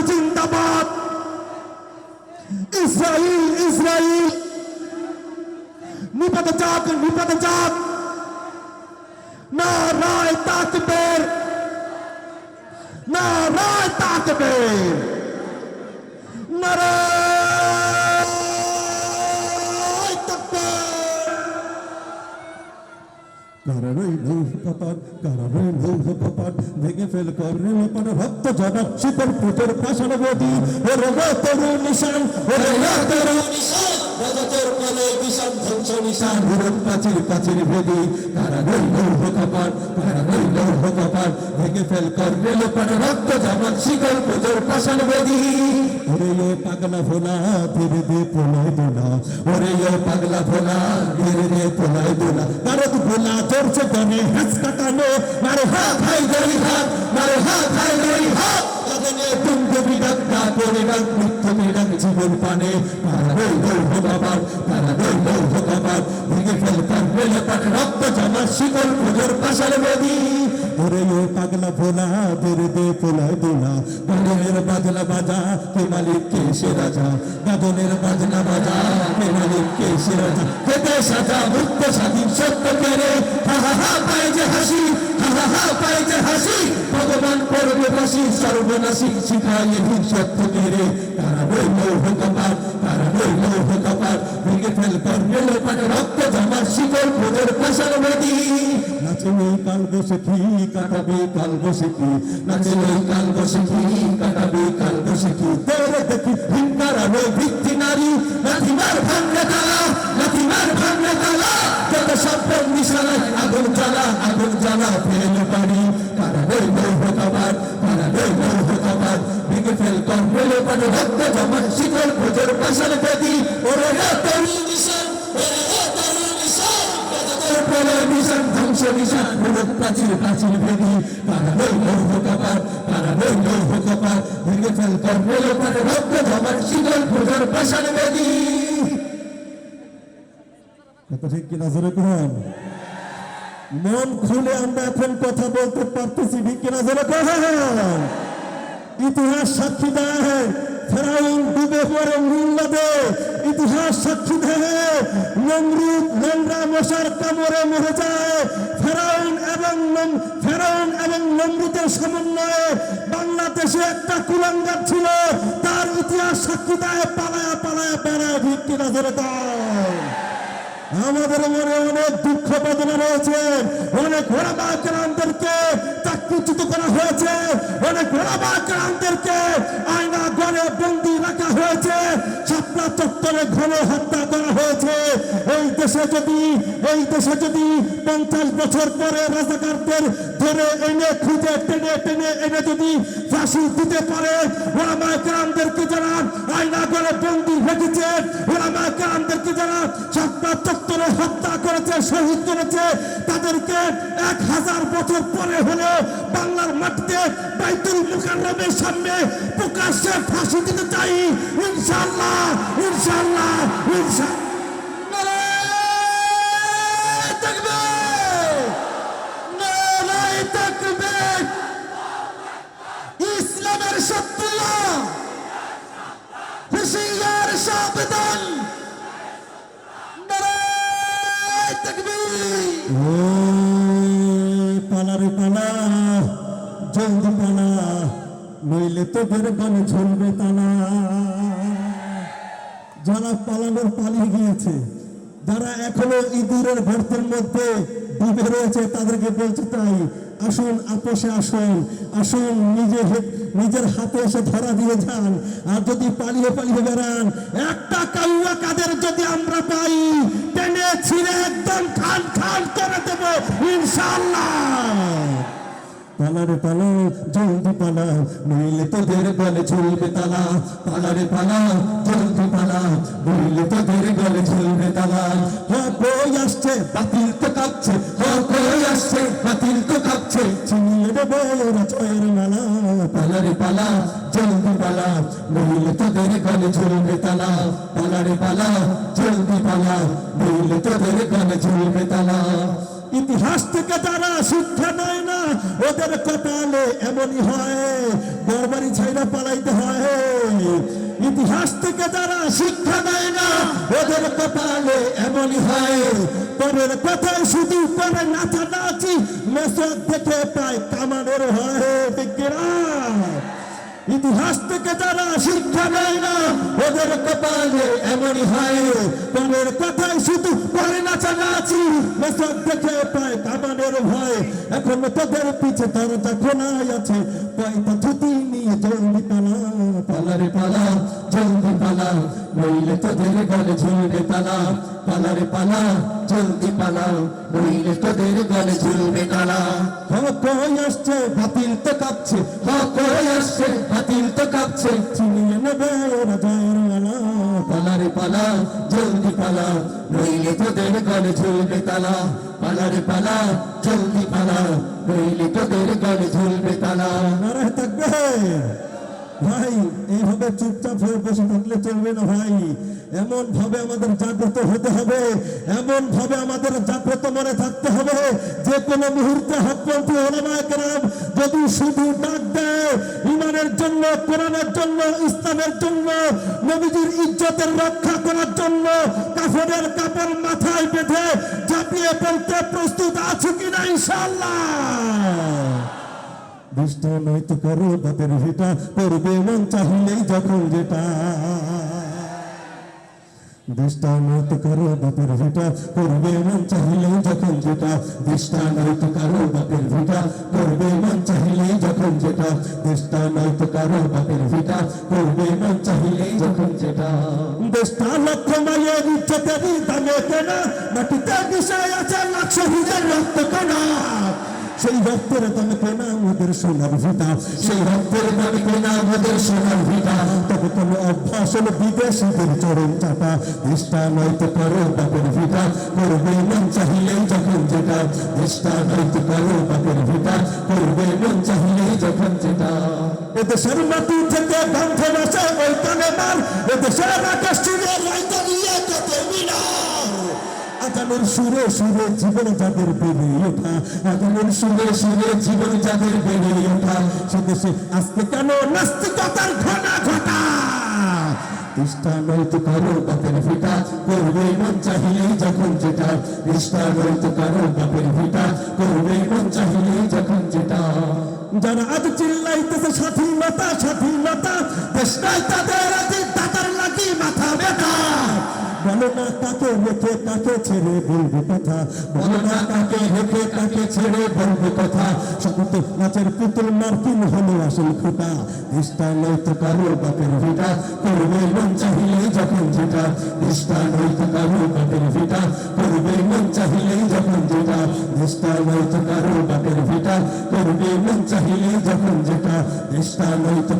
জিন্দাবাদ। ইসরাইল ইসরাইল নিপাতে যাক নিপাতে যাক। নারায়ে তাকবীর নারায়ে তাকবীর নারায়ে তাকবীর। কারারই লৌহ কপাট কারারই লৌহ কপাট ভেঙে ফেল করলে লোপার ভক্ত জনক শিকর পুজোর পাষাণ বেদী। ওরে তরু নিশান ওরে তরু নিশান রাজাদের কোলে বিশাল ধ্বংস নিশান। হুরুন প্রাচীর প্রাচীর ভেদী কারারই লৌহ কপাট কারারই লৌহ কপাট ভেঙে ফেল করলে লোপার ভক্ত জনক শিকর পুজোর পাষাণ বেদী। ওরে ও পাগলা ভোলা ধীরে ধীরে পোলায় দোলা। ওরে ও পাগলা ভোলা ধীরে ধীরে পোলায় দোলা। কারদ ভোলা চলছে গনে হাত কাটানো মারে হাত হাই গরি হাত মারে হাত হাই গরি হাত। কাঁদনে তুঙ্গ বিডাক না পড়ে ডাক মৃত্যু বিডাক জীবন পানে। কারারই লৌহ কপাট কারারই লৌহ কপাট ভেঙে ফেল করলে লোপার রক্ত জমা শিকল পুজোর পাষাণ বেদী। ওরে ও পাগলা ভোলা ধীরে ধীরে পোলায় দোলা। গাজনের বাজনা বাজা কে মালিক কে সে রাজা। গাজনের বাজনা বাজা কে মালিক কে সে রাজা। খেতে সাজা মুক্ত স্বাধীন সত্য কেড়ে হা হা হা পায় যে হাসি হা হা হা পায় যে হাসি। ভগবান করবে ফাঁসি সর্বনাশী শিখায় ভীম সত্য কেড়ে। কারারই লৌহ কপাট কারারই লৌহ কপাট ভেঙে ফেল করলে লোপার রক্ত জমা শিকল পুজোর পাষাণ বেদী। নাচলে কাল বসেছি কাটাবে কাল বসেছি নাচলে কাল বসেছি কাটাবে কাল বসেছি। তোরে দেখি হিংকার আলো ভিত্তি নারী লাথিমার ভাঙলে তালা লাথিমার ভাঙলে তালা। যত সম্পদ নিশানায় আগুন জ্বালা ফেল পারি। কারারই লৌহ কপাট কারারই লৌহ কপাট ভেঙে ফেল করলে লোপার রক্ত জমা শিকল পুজোর পাষাণ বেদী। ওরে তরু নিশান ওরে তরু নিশান রাজাদের কোলে নিশান ধ্বংস নিশান। হুরুন প্রাচীর প্রাচীর ভেদী কারারই লৌহ কপাট কারারই লৌহ কপাট ভেঙে ফেল করলে লোপার রক্ত জমা শিকল পুজোর পাষাণ বেদী। কথা ঠিক কিনা জোরে কোন মন খুলে আমরা এখন কথা বলতে পারতেছি ঠিক কিনা জোরে কোন। ইতিহাস সাক্ষী দেয় ফেরাউন ডুবে পড়ে নীলনদে। ইতিহাস সাক্ষী দেয় নমরুদ নোংরা মশার কামড়ে মরে যায়। ফেরাউন এবং নমরুদের সমন্বয়ে বাংলাদেশে একটা কুলাঙ্গার ছিল। তার ইতিহাস সাক্ষী দেয় পালায়া পালায়া বেড়ায় ঠিক কিনা জোরে দেয়। আমাদের মনে অনেক দুঃখ বেদনা রয়েছে। অনেক ওলামা কেরামদেরকে চাকরিচ্যুত করা হয়েছে। অনেক ওলামা কেরামদেরকে আয়না ঘরে বন্দী রাখা হয়েছে। শাপলা চত্বরে ঘন হত্যা করা হয়েছে। এই দেশে যদি 50 বছর পরে রাজাকারদের ধরে এনে খুঁজে টেনে টেনে এনে যদি ফাঁসি দিতে পারে, ওলামা কেরামদেরকে যারা আয়না ঘরে বন্দী রেখেছে, ওলামা কেরামদেরকে যারা শাপলা চত্বরে হত্যা করেছে শহীদ করেছে, তাদেরকে 1000 বছর পরে হলে বাংলার মাটিতে বাইতুল মুকাররমের সামনে প্রকাশ্যে ফাঁসি দিতে চাই ইনশাআল্লাহ ইনশাআল্লাহ ইনশাআল্লাহ। নারায়ে তাকবীর নারায়ে তাকবীর। ইসলামের শত্রুরা হুঁশিয়ার সাবধান। পালারে পালা জলদি পালা নইলে তোদের গনে ঝুলবে তালা। যারা পালানোর পালিয়ে গিয়েছে, যারা এখনো ইঁদুরের গর্তের মধ্যে ডুবে রয়েছে, তাদেরকে বলছে তাই আসুন আপোষে আসুন আসুন নিজের হাতে এসে ধরা দিয়ে যান। আর যদি পালিয়ে পালিয়ে বেড়ান, একটা কাউয়া কাদের যদি আমরা পাই টেনে ছিঁড়ে একদম খান খান করে দেব ইনশাআল্লাহ। পালারে পালা জলদি পালা নইলে তোদের গলে ঝুলবে তালা। পালারে পালা জলদি পালা নইলে তোদের গলে ঝুলবে তালা। কই আসছে বাতিল তো কাঁপছে, কই আসছে বাতিল তো কাঁপছে, ছিনিয়ে দেবে ওরা জয়ের মালা। পালারে পালা জলদি পালা নইলে তোদের গলে ঝুলবে তালা। পালারে পালা জলদি পালা নইলে তোদের গলে ঝুলবে তালা। ইতিহাস থেকে যারা শিক্ষা নেয় না, ওদের কপালে এমনই হয়। ঘরবাড়ি ছাইরা পালাইতে হয়, শিক্ষা দেয় না ওদের কপালে এমনই হয় পরের কথায় শুধু করে নাচানাচি মেসেজ থেকে প্রায় কামানের হয় দিকেরা ইতিহাস থেকে যারা শিক্ষা নেয় না ওদের কপালে এমনই হয় পরের কথায় শুধু করে নাচানাচি মেসেজ থেকে প্রায় কামানের ভয় এখনো তোদের পিছে দরজা খোলাই আছে পয়তা ধুতি নিয়ে জলদি পালা পালারে পালা জলদি পালা নইলে তোদের গলে ঝুলবে তালা পালারে পালা জলদি পালা নইলে তোদের গলে ঝুলবে তালা হক আসছে বাতিল তো কাঁপছে হক আসছে বাতিল তো কাঁপছে ছিনিয়ে নেবে ওরা জয়ের মালা পালারে পালা জলদি পালা নইলে তোদের গলে ঝুলবে তালা পালারে পালা জলদি পালা নইলে তোদের গলে ঝুলবে তালা নারে থাকবে ভাই এইভাবে চুপচাপ হয়ে বসে থাকলে চলবে না ভাই এমন ভাবে আমাদের জাগ্রত হতে হবে এমন ভাবে আমাদের জাগ্রত মনে থাকতে হবে যে কোনো মুহূর্তে হকপন্থী ওলামায়ে কেরাম যদি শুধু ডাক দেয় ইমানের জন্য কোরআনের জন্য ইসলামের জন্য নবীজির ইজ্জতের রক্ষা করার জন্য কাফনের কাপড় মাথায় বেঁধে ঝাঁপিয়ে পড়তে প্রস্তুত আছো কিনা ইনশাআল্লাহ দুষ্ট নয়তো করো বাপের ভিটা করবে মন চাহিলেই যখন যেটা দৃষ্টান্ত করো বাপের ভিটা করবে মন চাহিলেই যখন যেটা দৃষ্টান্ত করো বাপের ভিটা করবে মন চাহিলেই যখন যেটা দৃষ্টান্ত করো বাপের ভিটা করবে মন চাহিলেই যখন যেটা দেশটা লক্ষ মায়ের ইজ্জতেরই দামে কেনা মাটিতে বিষয় আছে লাখ শহীদের রক্ত কেনা সেই রক্তের দামে কেনা আমাদের সোনার ভিটা সেই রক্তের দামে কেনা আমাদের সোনার ভিটা তবে কোনো অভ্যাস হলো বিদেশিদের চরণ চাটা নিষ্ঠা নয়তো করো বাপের ভিটা করবে মন চাহিলেই যখন যেটা নিষ্ঠা নয়তো করো বাপের ভিটা করবে মন চাহিলেই যখন যেটা এদেশের মাটি থেকে গন্ধ বসে ওই কানে মার এদেশের আকাশ চুড়ে রাইতে নিয়ে কত মিনার আজানের সুরে সুরে জীবন যাদের বেড়ে ওঠা আজানের সুরে সুরে জীবন যাদের বেড়ে ওঠা সে দেশে আজকে কেন নাস্তিকতার ঘটা ঘটা নিষ্ঠা নয়তো করো বাপের ভিটা করবে মন চাহিলেই যখন যেটা নিষ্ঠা নয়তো করো বাপের ভিটা করবে মন চাহিলেই যখন যেটা যারা আজ চিল্লাইতেছে স্বাধীনতা স্বাধীনতা দেশটাই তাদের আজ তাতার লাগি মাথা ব্যথা বলো না কাকে রেখে কাকে ছেড়ে বলবো কথা বলো না কাকে রেখে কাকে ছেড়ে বলবো কথা সকল নাচের পুতুল মার্কিন হলো আসল খোটা নিষ্ঠা নয়তো কারো বাপের ভিটা করবে মন চাহিলেই যখন যেটা নিষ্ঠা নয়তো কারো বাপের ভিটা করবে মন চাহিলেই যখন যেটা নিষ্ঠা নয়তো কারো বাপের ভিটা করবে মন চাহিলেই যখন যেটা নিষ্ঠা নয়তো